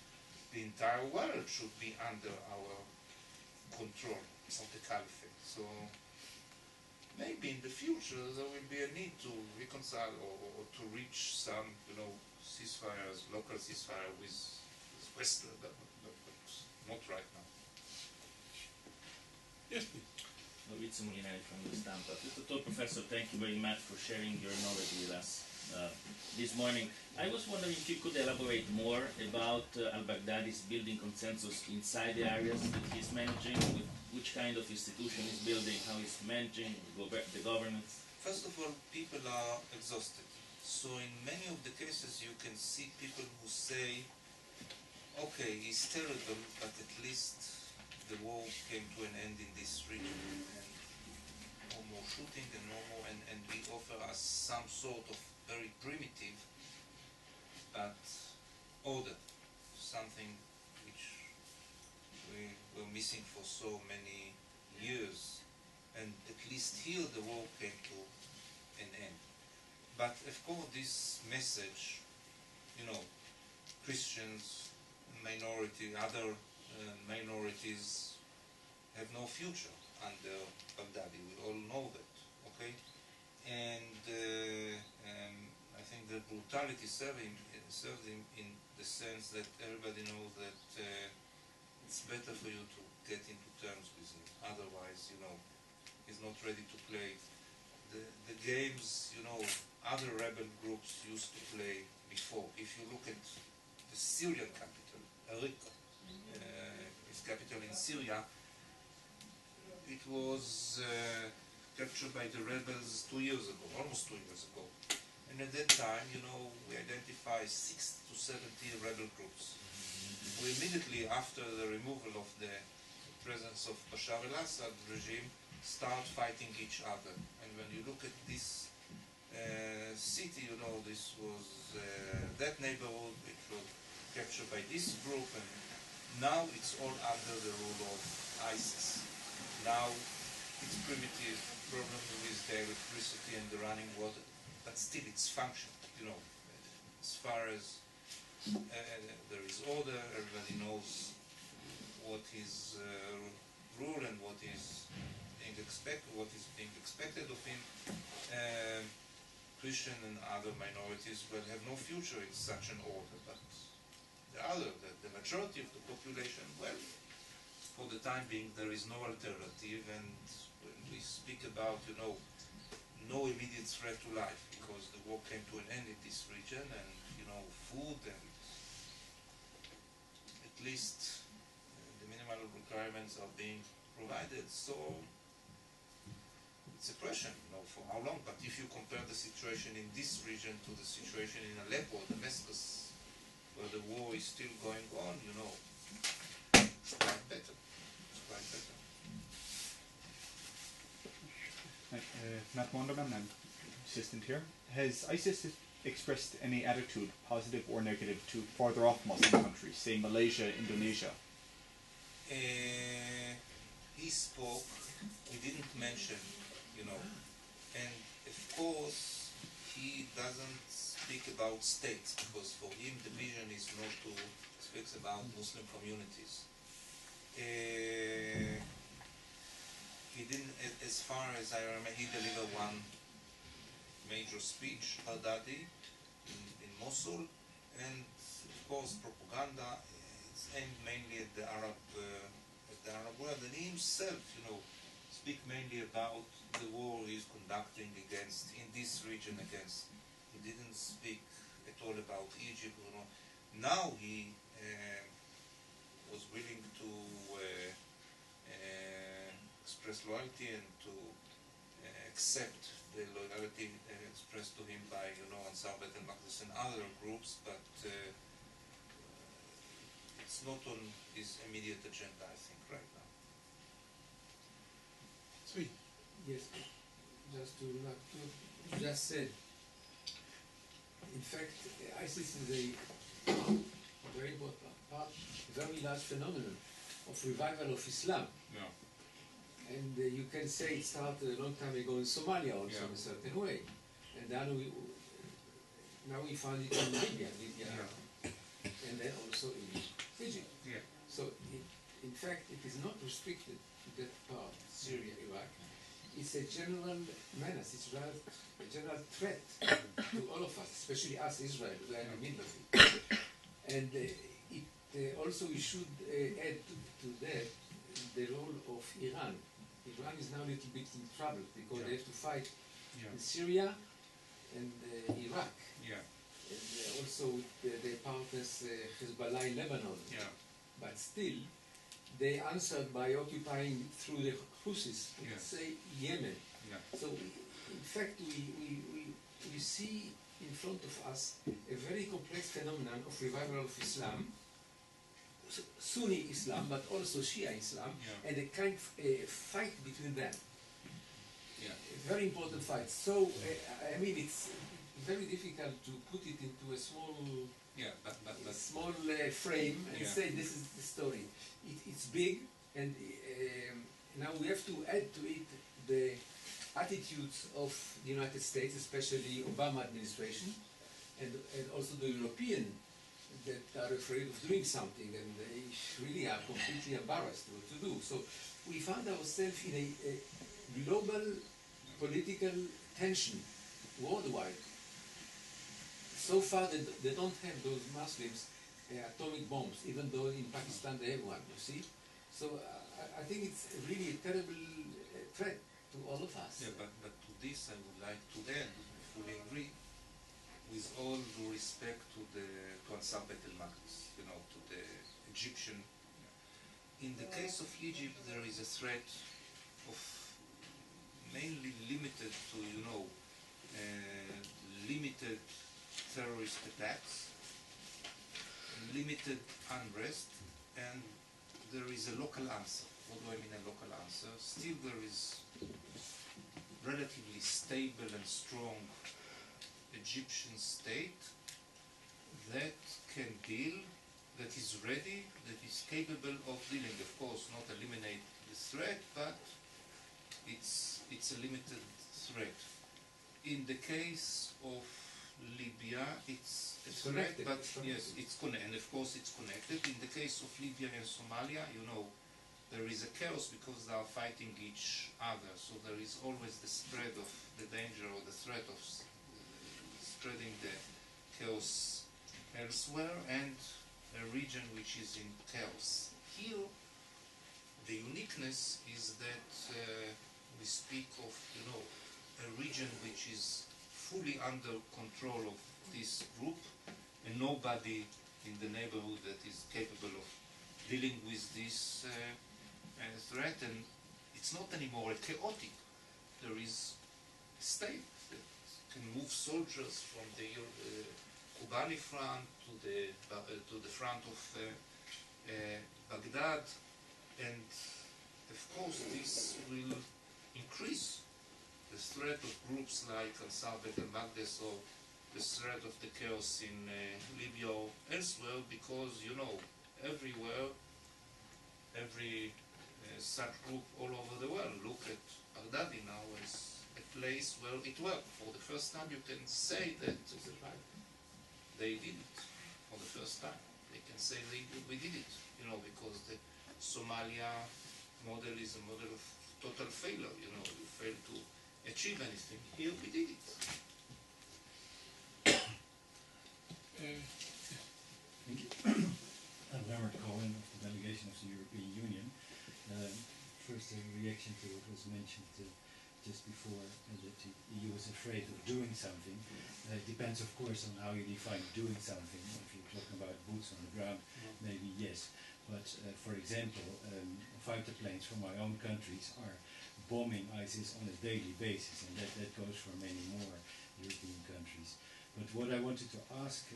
the entire world should be under our control of the caliphate. So maybe in the future there will be a need to reconcile or to reach some, you know, ceasefires, local ceasefire with Western, but not right now. Yes, please. Maurizio Molinari from the Stampa. Dr. Professor, thank you very much for sharing your knowledge with us this morning. I was wondering if you could elaborate more about al-Baghdadi's building consensus inside the areas that he's managing, with which kind of institution he's building, how he's managing the governance. First of all, people are exhausted. So in many of the cases you can see people who say, okay, it's terrible, but at least the war came to an end in this region. And no more shooting and no more, and we offer us some sort of very primitive but order, something which we were missing for so many years, and at least here the war came to an end. But of course this message, you know, Christians, minority, other minorities have no future under Baghdadi. We all know that, okay? And I think the brutality served him in the sense that everybody knows that it's better for you to get into terms with him. Otherwise, you know, he's not ready to play the games, you know, other rebel groups used to play before. If you look at the Syrian capital, Raqqa, its capital in Syria, it was captured by the rebels 2 years ago, almost 2 years ago. And at that time, you know, we identified 60 to 70 rebel groups. We immediately, after the removal of the presence of Bashar al-Assad regime, start fighting each other. And when you look at this city, you know, this was that neighborhood, which was captured by this group, and now it's all under the rule of ISIS. Now it's primitive, problems with the electricity and the running water, but still it's function, you know. As far as there is order, everybody knows what is rule and what is being expected of him. Christian and other minorities will have no future in such an order, but the majority of the population, well, for the time being there is no alternative, and when we speak about, you know, no immediate threat to life, because the war came to an end in this region, and, you know, food and at least the minimal requirements are being provided, so it's a question, you know, for how long. But if you compare the situation in this region to the situation in Aleppo, Damascus, where the war is still going on, you know, it's quite better. It's quite better. Matt Wonderman, I'm assistant here. Has ISIS expressed any attitude, positive or negative, to further off Muslim countries, say Malaysia, Indonesia? He spoke, he didn't mention, you know, and of course he doesn't speak about states, because for him the vision is not to speak about Muslim communities. He didn't, as far as I remember, he delivered one major speech, Baghdadi, in Mosul, and of course propaganda. It's aimed mainly at the Arab world, and he himself, you know, speak mainly about the war he's conducting against, in this region against. He didn't speak at all about Egypt, you know. Now he was willing to express loyalty and to accept the loyalty expressed to him by, you know, Ansar Bet al-Maqdis and other groups, but it's not on his immediate agenda, I think, right now. Sweet. Yes, just to remark to what you just said. In fact, ISIS is a very important part, a very large phenomenon of revival of Islam. Yeah. And you can say it started a long time ago in Somalia also, in a certain way. And then now we find it in Libya, and then also in Egypt. Yeah. So in fact it is not restricted to that part, Syria, Iraq. It's a general menace, it's a general threat to all of us, especially us, Israel, we are in the middle of it. And also we should add to that the role of Iran. Iran is now a little bit in trouble because they have to fight in Syria and Iraq. And also with their partners Hezbollah in Lebanon. But still, they answered by occupying through the Houthis, say Yemen. So in fact we see in front of us a very complex phenomenon of revival of Islam, Sunni Islam, but also Shia Islam, and a kind of fight between them. Yeah. Very important fight. So, I mean, it's very difficult to put it into a small Yeah, but frame and Yeah. say this is the story. It's big, and now we have to add to it the attitudes of the United States, especially Obama administration, and also the European that are afraid of doing something, and they really are completely embarrassed what to do. So we found ourselves in a global political tension worldwide. So far, they don't have those Muslims atomic bombs, even though in Pakistan they have one, you see? So I think it's really a terrible threat to all of us. Yeah, but to this I would like to add, I fully agree, with all due respect to Ansar Bet al-Maqdis, you know, to the Egyptian. In the case of Egypt, there is a threat of mainly limited to, you know, limited terrorist attacks, limited unrest, and there is a local answer. What do I mean a local answer? Still there is relatively stable and strong Egyptian state that can deal, that is ready, that is capable of dealing. Of course, not eliminate the threat, but it's a limited threat. In the case of Libya, it's a threat, connected. but yes, it's connected, and of course it's connected. In the case of Libya and Somalia, you know, there is a chaos because they are fighting each other. So there is always the spread of the danger or the threat of spreading the chaos elsewhere, and a region which is in chaos. Here, the uniqueness is that we speak of, you know, a region which is fully under control of this group, and nobody in the neighborhood that is capable of dealing with this threat, and it's not anymore chaotic. There is a state that can move soldiers from the Kobani front to the front of Baghdad, and of course this will increase the threat of groups like Ansar Bet al-Maqdis or the threat of the chaos in Libya or elsewhere, because, you know, everywhere, every such group all over the world look at Baghdad now as a place where it worked. For the first time you can say that they did it for the first time. They can say we did it, you know, because the Somalia model is a model of total failure, you know, you fail to achieve anything. Here we did it. Thank you. I'm Leonard Cohen of the delegation of the European Union. First, a reaction to what was mentioned just before, that the EU is afraid of doing something. It depends, of course, on how you define doing something. If you're talking about boots on the ground, maybe yes. But, for example, fighter planes from my own countries are bombing ISIS on a daily basis, and that goes for many more European countries. But what I wanted to ask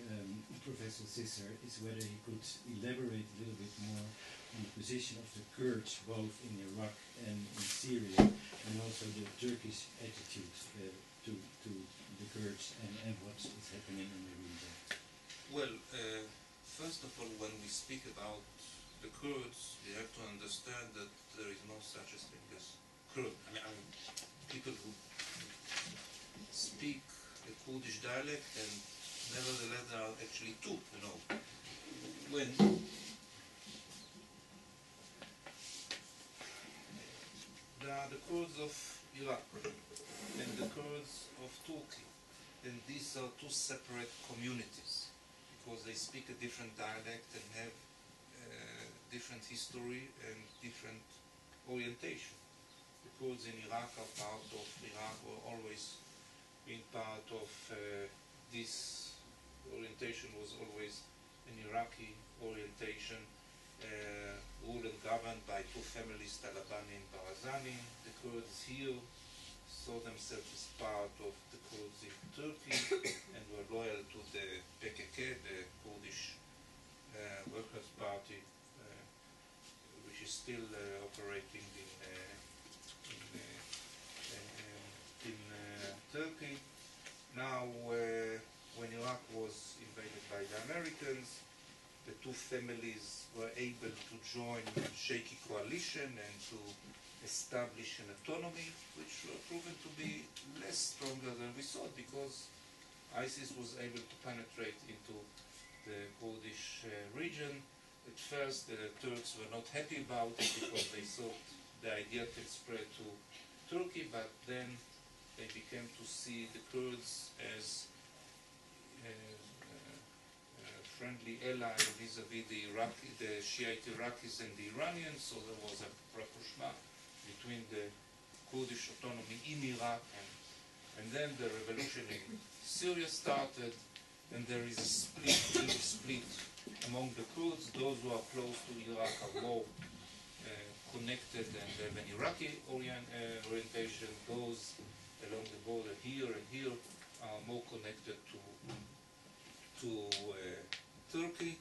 Professor Zisser is whether he could elaborate a little bit more on the position of the Kurds both in Iraq and in Syria, and also the Turkish attitude to the Kurds and what is happening in the region. Well, first of all, when we speak about the Kurds, we have to understand that there is no such a thing as Kurd. I mean, people who speak the Kurdish dialect, and nevertheless there are actually two, you know. When there are the Kurds of Iraq and the Kurds of Turkey, and these are two separate communities because they speak a different dialect and have different history and different orientation. The Kurds in Iraq are part of Iraq, or always been part of this orientation, was always an Iraqi orientation, ruled and governed by two families, Talabani and Barazani. The Kurds here saw themselves as part of the Kurds in Turkey and were loyal to the PKK, the Kurdish Workers' Party, which is still operating in inhabitants. The two families were able to join a shaky coalition and to establish an autonomy, which were proven to be less stronger than we thought, because ISIS was able to penetrate into the Kurdish region. At first, the Turks were not happy about it because they thought the idea can spread to Turkey, but then they began to see the Kurds as a friendly ally vis-à-vis the Shiite Iraqis and the Iranians, so there was a rapprochement between the Kurdish autonomy in Iraq and then the revolution in Syria started, and there is a big split among the Kurds. Those who are close to Iraq are more connected and have an Iraqi orientation. Those along the border here and here are more connected to Turkey.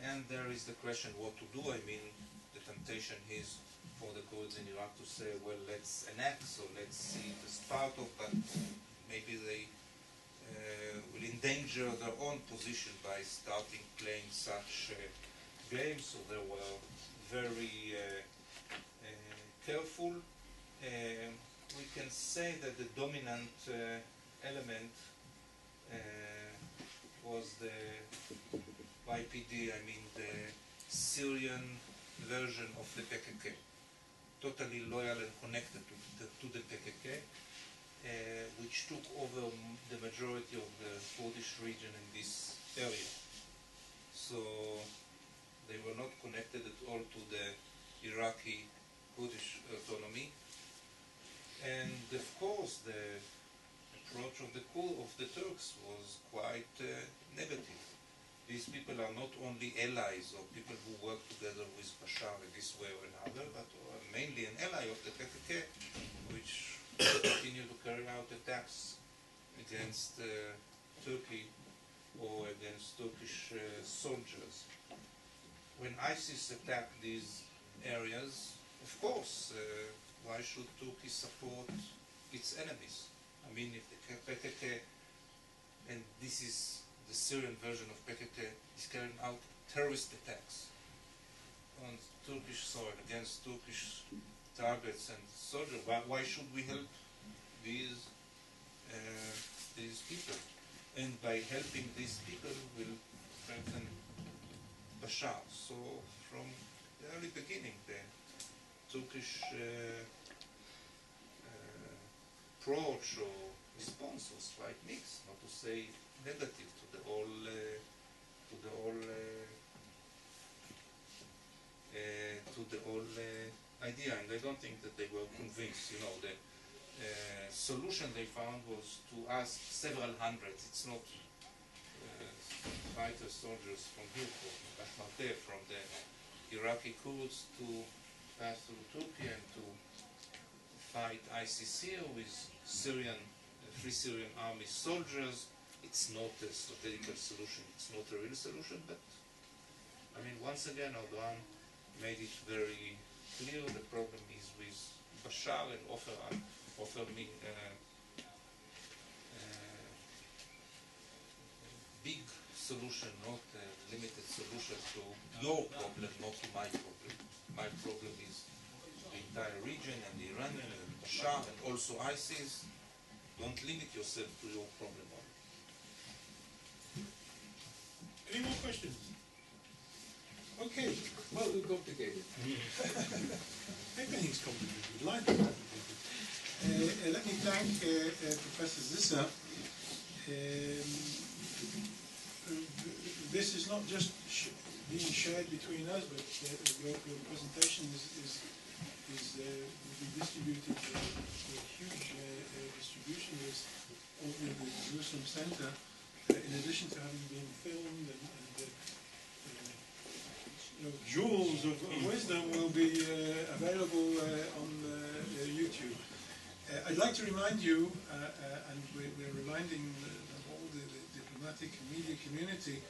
And there is the question what to do. I mean, the temptation is for the Kurds in Iraq to say, well, let's annex, or let's see it as part of, but maybe they will endanger their own position by starting playing such games. So they were very careful. We can say that the dominant element was the YPD, I mean the Syrian version of the PKK, totally loyal and connected to the PKK, which took over the majority of the Kurdish region in this area. So they were not connected at all to the Iraqi Kurdish autonomy. And of course the approach of the Turks was quite negative. These people are not only allies or people who work together with Bashar in this way or another, but are mainly an ally of the PKK, which continue to carry out attacks against Turkey or against Turkish soldiers. When ISIS attacked these areas, of course, why should Turkey support its enemies? I mean, if the PKK, and this is the Syrian version of PKK, is carrying out terrorist attacks on Turkish soil against Turkish targets and soldiers, why should we help these people? And by helping these people, we'll strengthen Bashar. So from the early beginning, the Turkish approach or response was quite mixed, not to say negative, to the whole idea. And I don't think that they were convinced. You know, the solution they found was to ask several hundreds. It's not fighter soldiers from here, from the Iraqi Kurds to pass through Turkey and to fight ISIS here with Free Syrian Army soldiers. It's not a strategical solution, it's not a real solution, but I mean, once again, Erdogan made it very clear the problem is with Bashar, and offer me big solution, not a limited solution to your problem, not to my problem. My problem is the entire region and the Iranian and Bashar and also ISIS. Don't limit yourself to your problem only. Any more questions? Okay. Well, too complicated. Everything's complicated. Life is complicated. Let me thank Professor Zisser. This is not just being shared between us, but your presentation will be distributed to a huge distribution list over the Jerusalem Center, in addition to having been filmed and jewels of wisdom will be available on YouTube. I'd like to remind you, and we're reminding all the diplomatic and media community,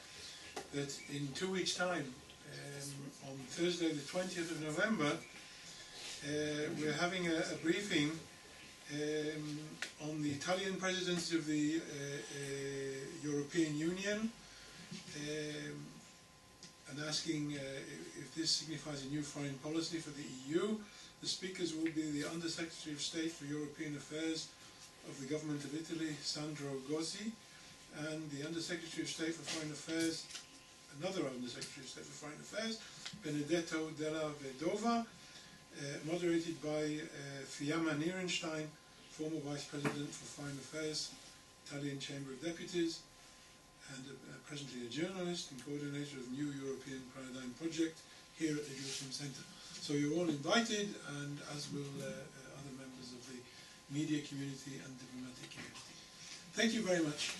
that in 2 weeks' time, on Thursday the 20th of November, we're having a briefing on the Italian presidency of the European Union, and asking if this signifies a new foreign policy for the EU. The speakers will be the Under-Secretary of State for European Affairs of the Government of Italy, Sandro Gozzi, and the Under-Secretary of State for Foreign Affairs, another Under-Secretary of State for Foreign Affairs, Benedetto della Vedova, moderated by Fiamma Nierenstein, former Vice President for Foreign Affairs, Italian Chamber of Deputies, and presently a journalist and coordinator of New European Paradigm Project here at the Jerusalem Center. So you're all invited, and as will other members of the media community and diplomatic community. Thank you very much.